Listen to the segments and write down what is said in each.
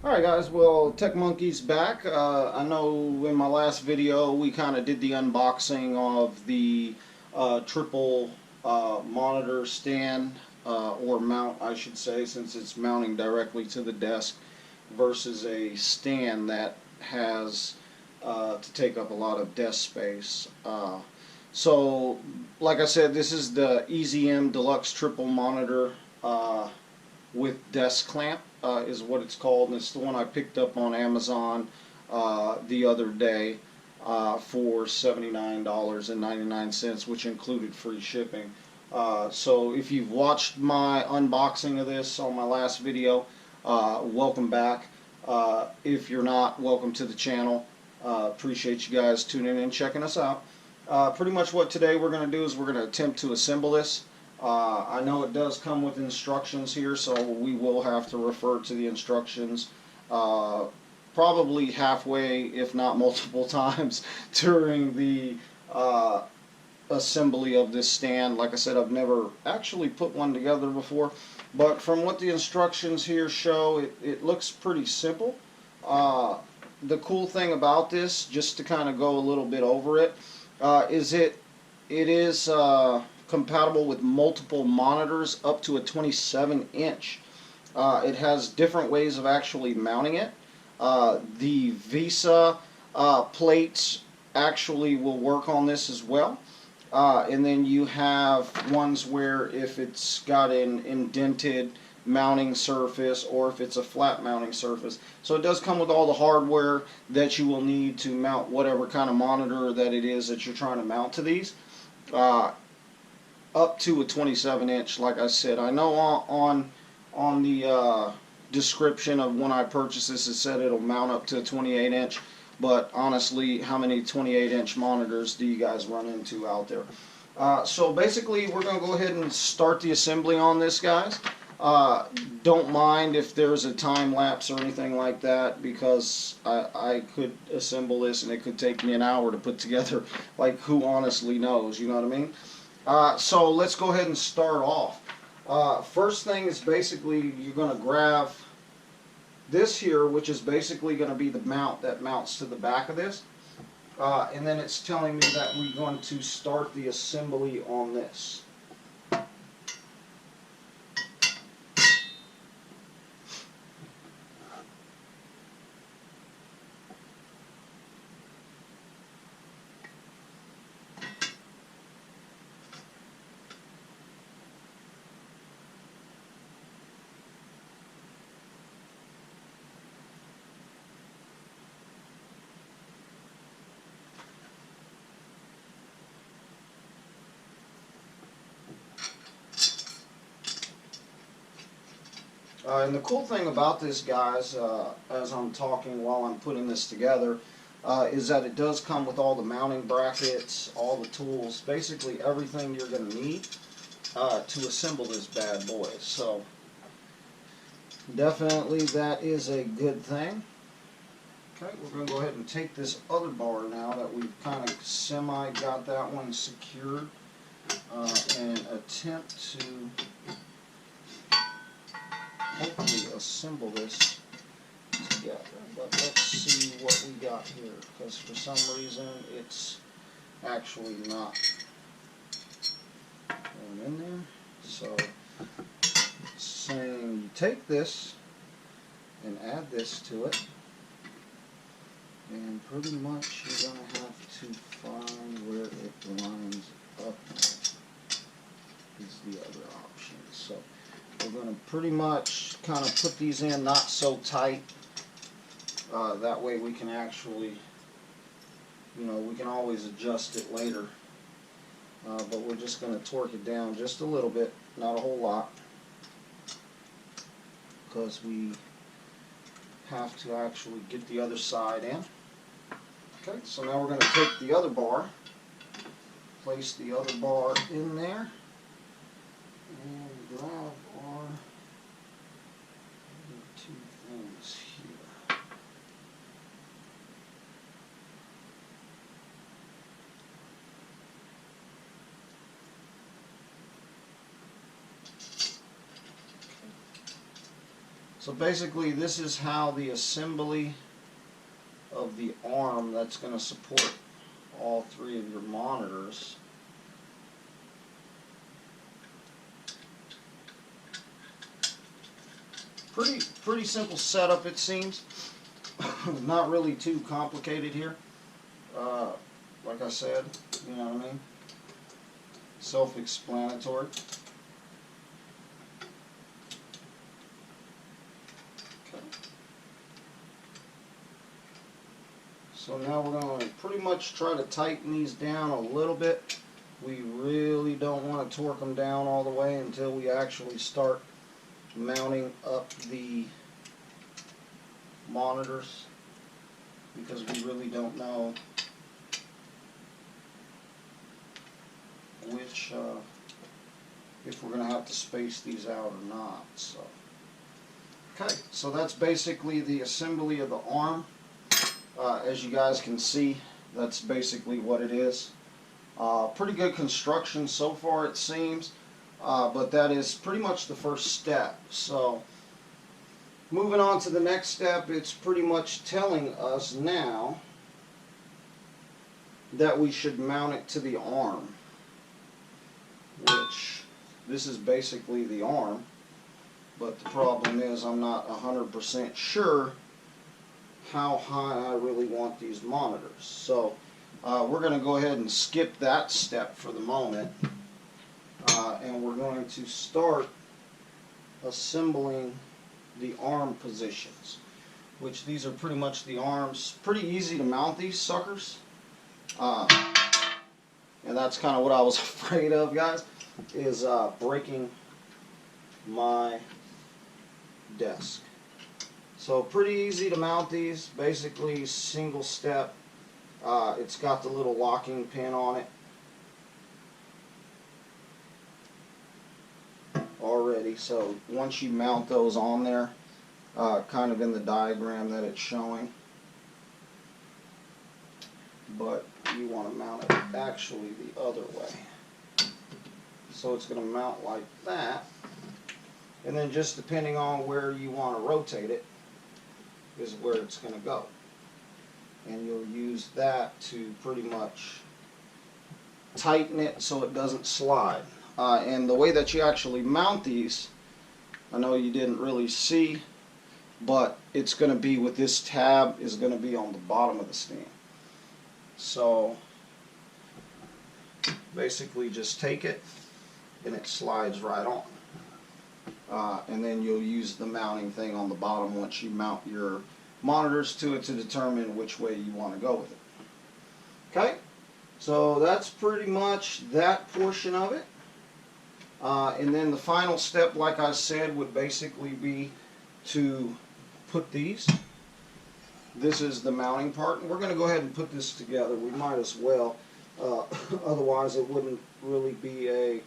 Alright guys, well, Tech Monkey's back. I know in my last video we kind of did the unboxing of the triple monitor stand, or mount I should say, since it's mounting directly to the desk versus a stand that has to take up a lot of desk space. So like I said, this is the EZM Deluxe Triple Monitor with desk clamp, is what it's called, and it's the one I picked up on Amazon the other day for $79.99, which included free shipping. So if you've watched my unboxing of this on my last video, welcome back. If you're not, welcome to the channel. Appreciate you guys tuning in and checking us out. Pretty much what today we're going to do is we're going to attempt to assemble this. I know it does come with instructions here, so we will have to refer to the instructions probably halfway, if not multiple times, during the assembly of this stand. Like I said, I've never actually put one together before, but from what the instructions here show, it looks pretty simple. The cool thing about this, just to kind of go a little bit over it, is it is compatible with multiple monitors up to a 27-inch. It has different ways of actually mounting it. The Visa plates actually will work on this as well. And then you have ones where if it's got an indented mounting surface or if it's a flat mounting surface. So it does come with all the hardware that you will need to mount whatever kind of monitor that it is that you're trying to mount to these. Up to a 27-inch, like I said. I know on the description of when I purchased this, it said it'll mount up to a 28-inch, but honestly, how many 28-inch monitors do you guys run into out there? So basically, we're going to go ahead and start the assembly on this, guys. Don't mind if there's a time lapse or anything like that, because I could assemble this and it could take me an hour to put together. Like, who honestly knows, you know what I mean? So let's go ahead and start off. First thing is basically you're going to grab this here, which is basically going to be the mount that mounts to the back of this. And then it's telling me that we're going to start the assembly on this. And the cool thing about this, guys, as I'm talking while I'm putting this together, is that it does come with all the mounting brackets, all the tools, basically everything you're going to need to assemble this bad boy. So definitely that is a good thing. Okay, we're going to go ahead and take this other bar now that we've kind of semi got that one secured, and attempt to hopefully assemble this together. But let's see what we got here, because for some reason it's actually not going in there. So it's saying you take this and add this to it, and pretty much you're going to have to find where it lines up is the other option. So we're going to pretty much kind of put these in not so tight. That way we can actually, you know, we can always adjust it later. But we're just going to torque it down just a little bit, not a whole lot, because we have to actually get the other side in. Okay, so now we're going to take the other bar, place the other bar in there, and grab our two things here. So basically this is how the assembly of the arm that's going to support all three of your monitors pretty simple setup, it seems. Not really too complicated here. Like I said, you know what I mean? Self-explanatory. Okay. So now we're going to pretty much try to tighten these down a little bit. We really don't want to torque them down all the way until we actually start mounting up the monitors, because we really don't know which if we're going to have to space these out or not. So okay, so that's basically the assembly of the arm. As you guys can see, that's basically what it is. Pretty good construction so far, it seems. But that is pretty much the first step. So moving on to the next step, it's pretty much telling us now that we should mount it to the arm, which this is basically the arm, but the problem is I'm not 100% sure how high I really want these monitors. So we're going to go ahead and skip that step for the moment. And we're going to start assembling the arm positions, which these are pretty much the arms. Pretty easy to mount these suckers, and that's kind of what I was afraid of, guys, is breaking my desk. So pretty easy to mount these, basically single step. It's got the little locking pin on it already, so once you mount those on there, kind of in the diagram that it's showing, but you want to mount it actually the other way. So it's going to mount like that, and then just depending on where you want to rotate it is where it's going to go, and you'll use that to pretty much tighten it so it doesn't slide. And the way that you actually mount these, I know you didn't really see, but it's going to be with this tab is going to be on the bottom of the stand. So basically just take it and it slides right on. And then you'll use the mounting thing on the bottom once you mount your monitors to it to determine which way you want to go with it. Okay, so that's pretty much that portion of it. And then the final step, like I said, would basically be to put these. This is the mounting part, and we're going to go ahead and put this together. We might as well, otherwise it wouldn't really be a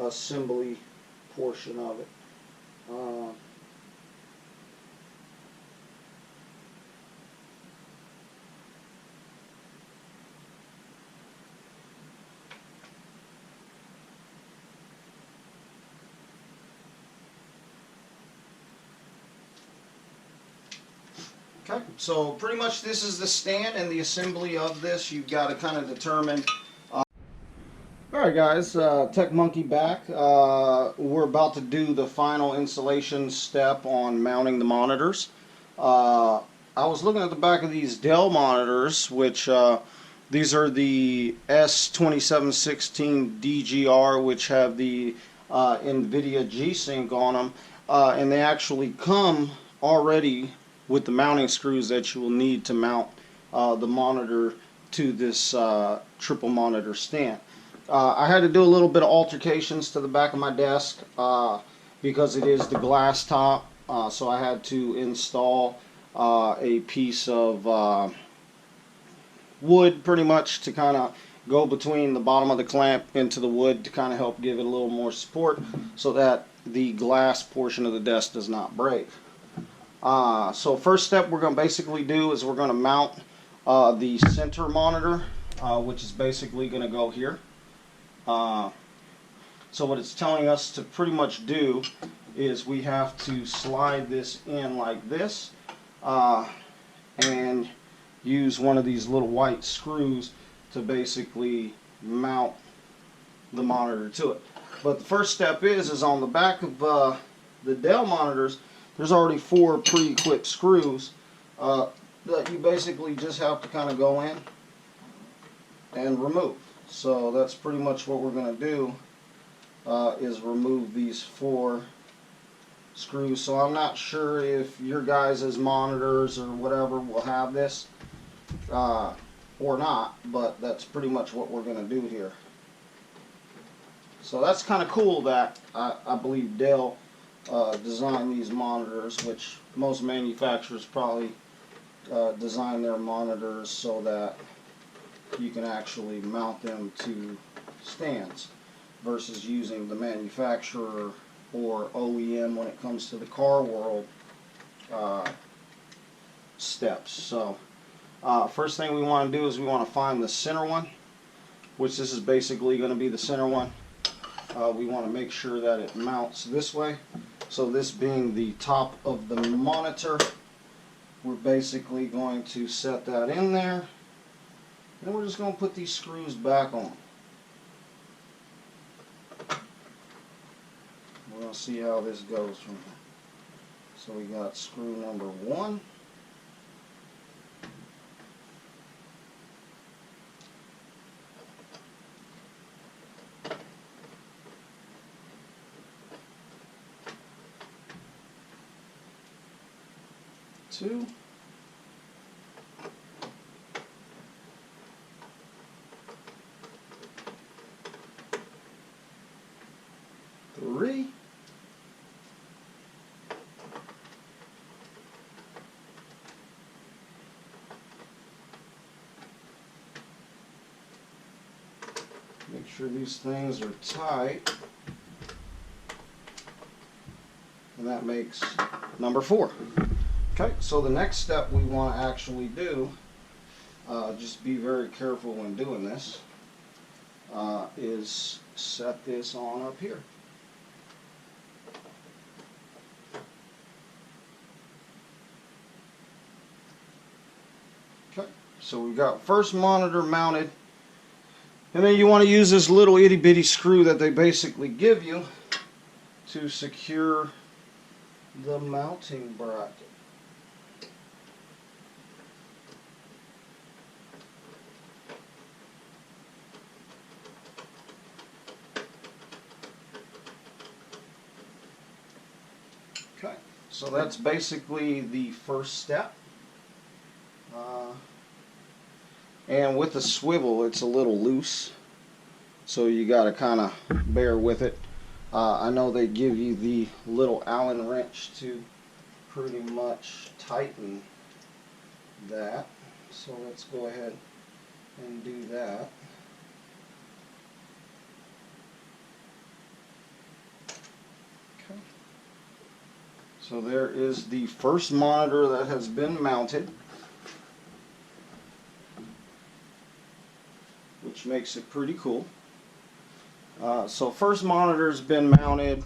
assembly portion of it. Okay, so pretty much this is the stand and the assembly of this. You've got to kind of determine. Alright guys, Tech Monkey back. We're about to do the final installation step on mounting the monitors. I was looking at the back of these Dell monitors, which these are the S2716DGR, which have the NVIDIA G-Sync on them, and they actually come already with the mounting screws that you will need to mount the monitor to this triple monitor stand. I had to do a little bit of altercations to the back of my desk because it is the glass top, so I had to install a piece of wood pretty much to kind of go between the bottom of the clamp into the wood to kind of help give it a little more support so that the glass portion of the desk does not break. So first step we're going to basically do is we're going to mount the center monitor, which is basically going to go here. So what it's telling us to pretty much do is we have to slide this in like this and use one of these little white screws to basically mount the monitor to it. But the first step is on the back of the Dell monitors, there's already 4 pre-equipped screws that you basically just have to kind of go in and remove. So that's pretty much what we're going to do, is remove these 4 screws. So I'm not sure if your guys' monitors or whatever will have this or not, but that's pretty much what we're going to do here. So that's kind of cool that I believe Dell designed these monitors, which most manufacturers probably design their monitors so that you can actually mount them to stands versus using the manufacturer or OEM when it comes to the car world steps. So first thing we want to do is we want to find the center one, which this is basically going to be the center one. We want to make sure that it mounts this way. So this being the top of the monitor, we're basically going to set that in there. And we're just going to put these screws back on. We're going to see how this goes from here. So we got screw number 1. Two. 3. Make sure these things are tight. And that makes number 4. Okay, so the next step we want to actually do, just be very careful when doing this, is set this on up here. Okay, so we've got first monitor mounted, and then you want to use this little itty bitty screw that they basically give you to secure the mounting bracket. Okay, so that's basically the first step. And with the swivel, it's a little loose, so you got to kind of bear with it. I know they give you the little Allen wrench to pretty much tighten that. So let's go ahead and do that. Okay. So there is the first monitor that has been mounted, which makes it pretty cool. So first monitor's been mounted.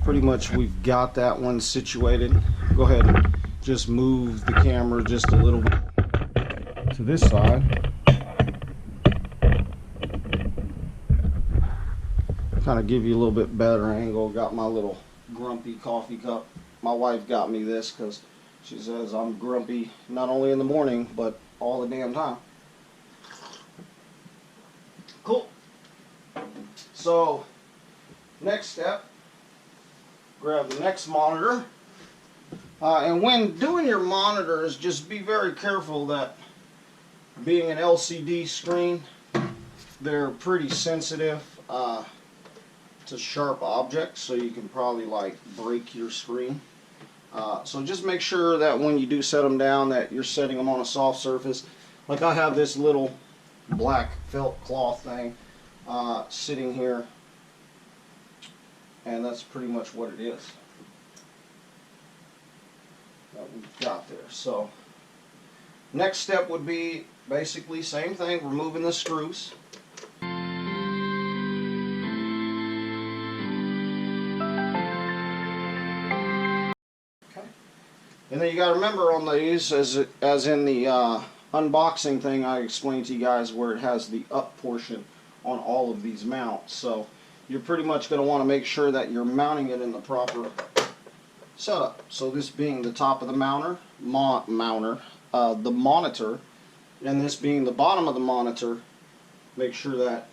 Pretty much we've got that one situated. Go ahead and just move the camera just a little bit to this side. Kind of give you a little bit better angle. Got my little grumpy coffee cup. My wife got me this because she says I'm grumpy not only in the morning but all the damn time. Cool. So next step, grab the next monitor, and when doing your monitors, just be very careful that, being an LCD screen, they're pretty sensitive to sharp objects, so you can probably like break your screen. So just make sure that when you do set them down that you're setting them on a soft surface. Like I have this little black felt cloth thing sitting here, and that's pretty much what it is that we've got there. So next step would be basically same thing, removing the screws. And then you got to remember on these, as in the unboxing thing, I explained to you guys where it has the up portion on all of these mounts. So you're pretty much going to want to make sure that you're mounting it in the proper setup. So this being the top of the the monitor, and this being the bottom of the monitor, make sure that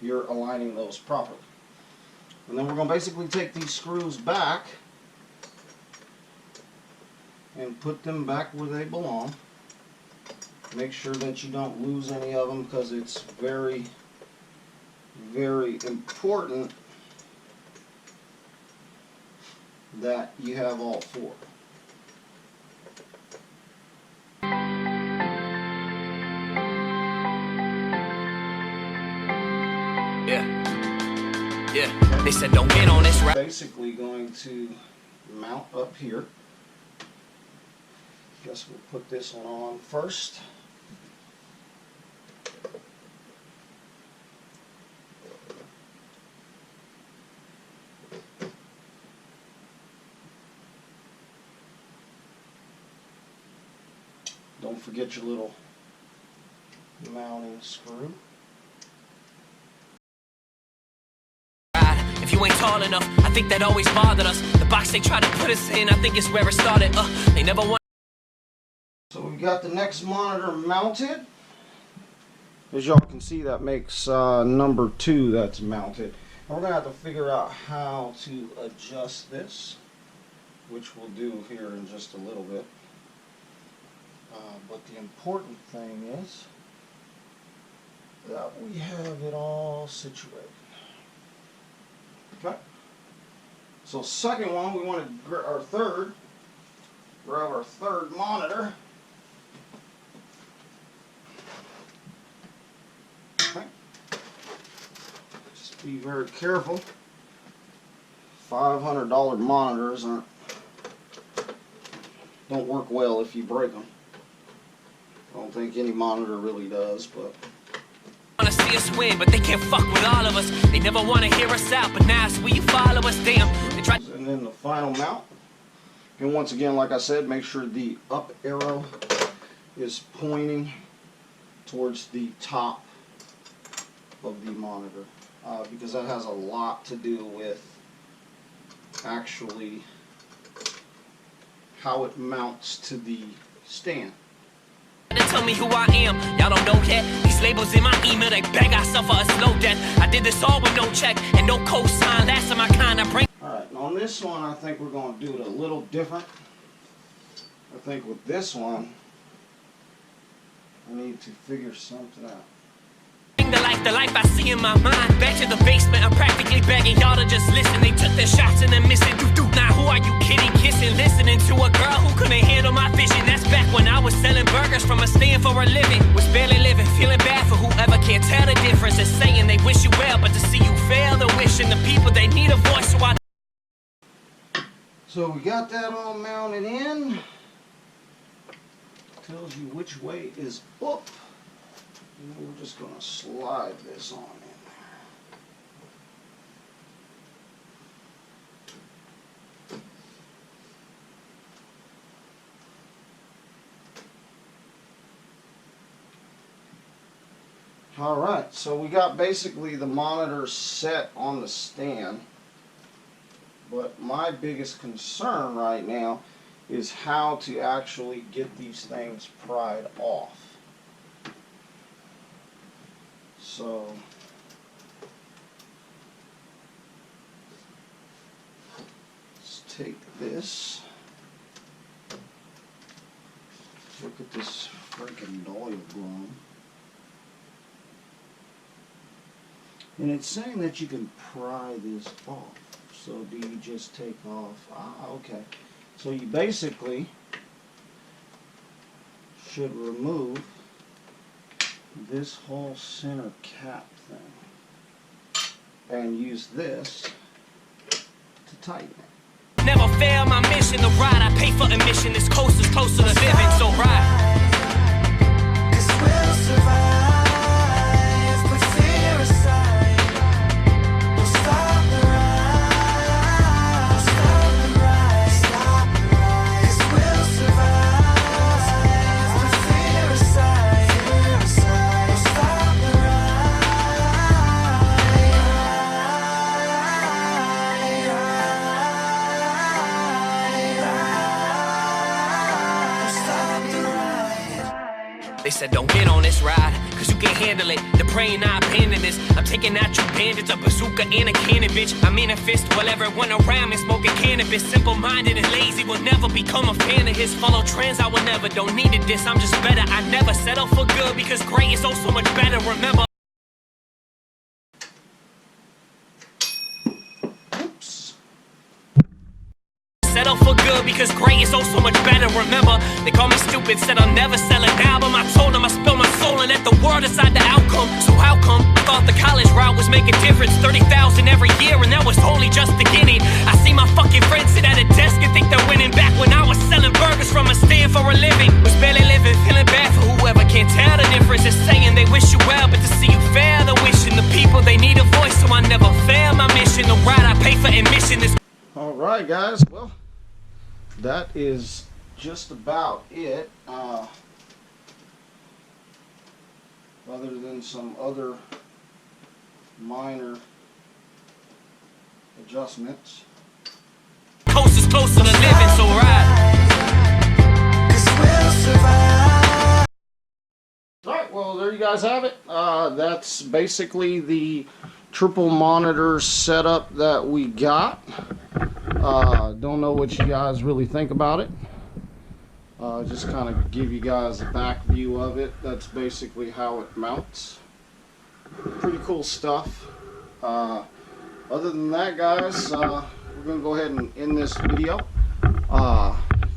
you're aligning those properly. And then we're going to basically take these screws back and put them back where they belong. Make sure that you don't lose any of them, because it's very, very important that you have all four. Yeah, they said don't get on this right. Basically going to mount up here. Guess we'll put this one on first. Don't forget your little mounting screw. If you ain't tall enough, I think that always bothered us. The box they try to put us in, I think it's where it started. They never want. So we got the next monitor mounted. As y'all can see, that makes number 2 that's mounted. And we're going to have to figure out how to adjust this, which we'll do here in just a little bit. But the important thing is that we have it all situated. Okay. So second one, we want to grab our third monitor. Okay. Just be very careful. $500 monitors don't work well if you break them. I don't think any monitor really does, but Wanna see us win, but they can't fuck with all of us. They never wanna hear us out, but now it's will you follow us? Damn. They try. And then the final mount. And once again, like I said, make sure the up arrow is pointing towards the top of the monitor, because that has a lot to do with actually how it mounts to the stand. They tell me who I am, y'all don't know yet. These labels in my email, they beg I suffer a slow death. I did this all with no check and no cosign. Last of my kind, I bring. Alright, on this one, I think we're going to do it a little different. I think with this one, I need to figure something out. The life I see in my mind. Back to the basement, I'm practically begging y'all to just listen. They took their shots and they're missing. Now who are you kidding? Kissing, listening to a girl who couldn't handle my vision. That's back when I was selling burgers from a stand for a living. Was barely living, feeling bad for whoever can't tell the difference. They're saying they wish you well, but to see you fail, they're wishing the people they need a voice. So we got that all mounted in. Tells you which way is up. And then we're just going to slide this on in there. Alright, so we got basically the monitor set on the stand. But my biggest concern right now is how to actually get these things pried off. So let's take this. Look at this freaking diagram. And it's saying that you can pry this off. So do you just take off? Okay. So you basically should remove this whole center cap thing and use this to tighten it. Never fail my mission to ride. I pay for admission. This coast is closer to living, so ride. 'Cause we'll survive. Put fear aside. We'll stop the ride. We'll stop the ride. Stop the ride. 'Cause we'll survive. They said don't get on this ride, cause you can't handle it. The praying I abandon this. I'm taking out you bandits, a bazooka and a cannon, bitch. I'm in a fist while everyone around me smoking cannabis. Simple-minded and lazy, will never become a fan of his. Follow trends, I will never, don't need it this. I'm just better, I never settle for good, because great is oh so much better. Remember, settle for good, because great is oh so much better. Remember, they call me stupid, said I'll never sell an album. I told them I spill my soul and let the world decide the outcome. So how come? Thought the college route was making difference. 30,000 every year, and that was only just beginning. I see my fucking friends sit at a desk and think they're winning. Back when I was selling burgers from a stand for a living, was barely living, feeling bad for whoever can't tell the difference. Is saying they wish you well, but to see you fail, they're wishing the people they need a voice. So I never fail my mission. The ride I pay for admission is. All right, guys. Well, that is just about it, other than some other minor adjustments. Coast is closer to living, so ride. 'Cause we'll survive. Alright, well, there you guys have it. That's basically the triple monitor setup that we got. Don't know what you guys really think about it. Just kind of give you guys a back view of it. That's basically how it mounts. Pretty cool stuff. Other than that, guys, we're going to go ahead and end this video.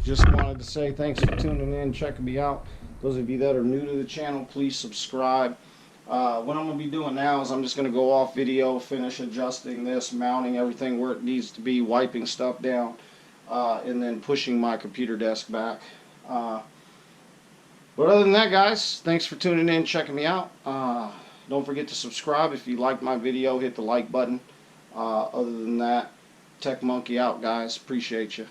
Just wanted to say thanks for tuning in, checking me out. Those of you that are new to the channel, please subscribe. What I'm going to be doing now is I'm just going to go off video, finish adjusting this, mounting everything where it needs to be, wiping stuff down, and then pushing my computer desk back. But other than that, guys, thanks for tuning in, checking me out. Don't forget to subscribe. If you liked my video, hit the like button. Other than that, Tech Monkey out, guys. Appreciate you.